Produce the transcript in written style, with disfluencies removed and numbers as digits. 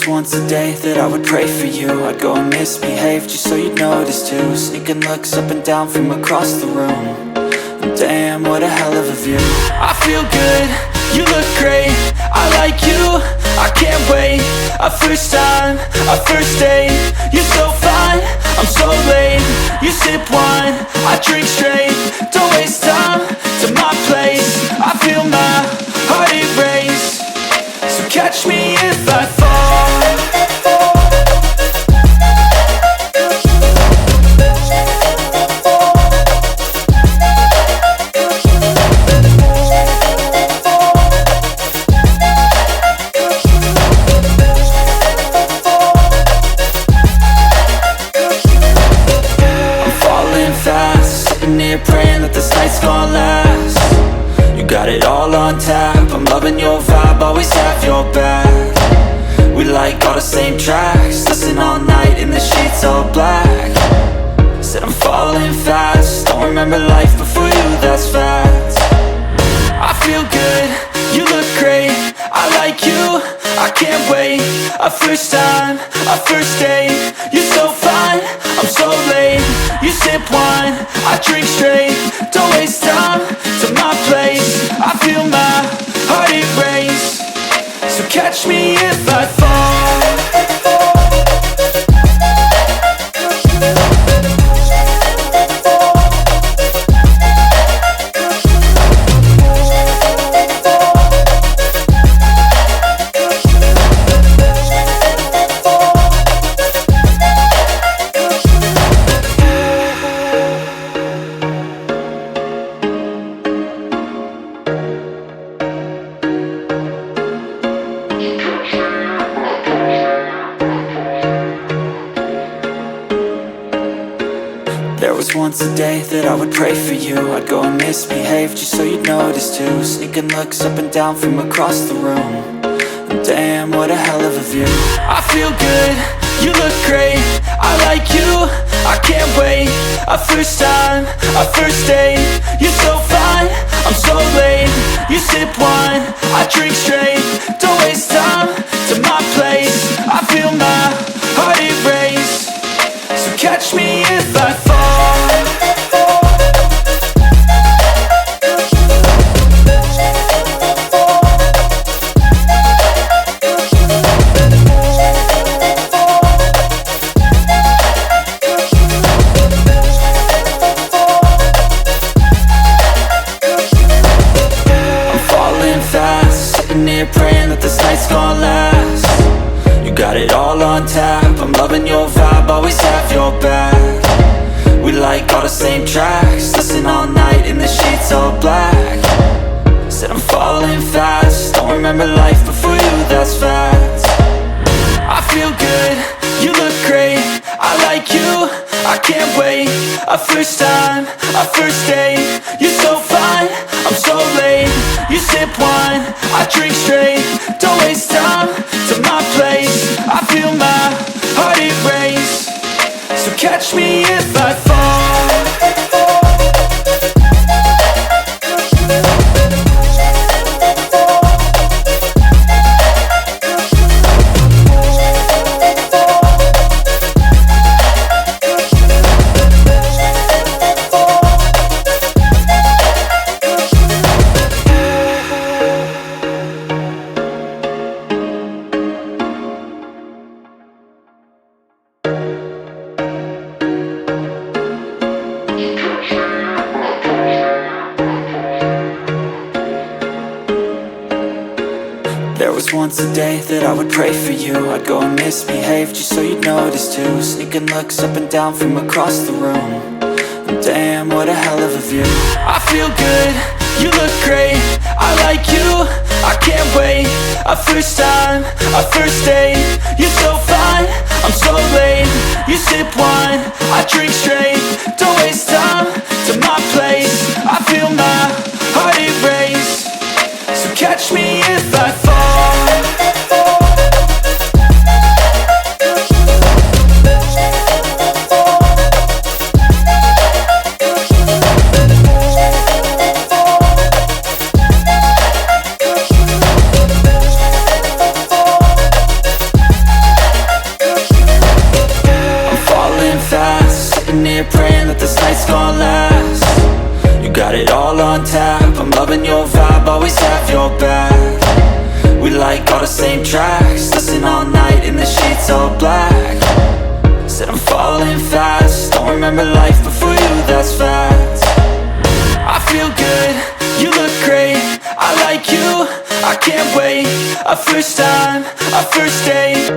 was once a day that I would pray for you. I'd go and misbehave just so you'd notice too. Sneaking looks up and down from across the room. And damn, what a hell of a view. I feel good, you look great, I like you, I can't wait. A first time, a first date, you're so fine, I'm so late. You sip wine, I drink straight, don't waste time to my place. I feel my heart erase, so catch me if I fall. Praying that this night's gonna last. You got it all on tap, I'm loving your vibe, always have your back. We like all the same tracks, listen all night in the sheets all black. Said I'm falling fast, don't remember life before you, that's fact. I feel good, you look great, I like you, I can't wait. A first time, a first date, you're so fine, I'm so late. You sip wine, I drink straight, don't waste time to my place. I feel my heart erase, so catch me if I fall. There was once a day that I would pray for you. I'd go and misbehave just so you'd notice too. Sneaking looks up and down from across the room. And damn, what a hell of a view. I feel good, you look great, I like you, I can't wait. A first time, a first date, you're so fine, I'm so late. You sip wine, I drink straight, don't waste time to my place. I feel my heart erase, so catch me if I fall. Praying that this night's gonna last. You got it all on tap, I'm loving your vibe, always have your back. We like all the same tracks, listen all night in the sheets all black. Said I'm falling fast, don't remember life before you, that's fact. I feel good, you look great, I like you, I can't wait. A first time, a first date, you're so fine, I'm so late. You sip wine, I drink straight, don't waste time to my place. I feel my heart erase, so catch me if I fall. There was once a day that I would pray for you. I'd go and misbehave just so you'd notice too. Sneaking looks up and down from across the room. And damn, what a hell of a view. I feel good, you look great, I like you, I can't wait. A first time, a first date, you're so fine, I'm so late. You sip wine, I drink straight, don't waste time to my place. I feel my heart erase, so catch me if I fall. loving your vibe, always have your back. We like all the same tracks, listen all night in the sheets all black. Said I'm falling fast, don't remember life before you, that's fact. I feel good, you look great, I like you, I can't wait. A first time, a first date.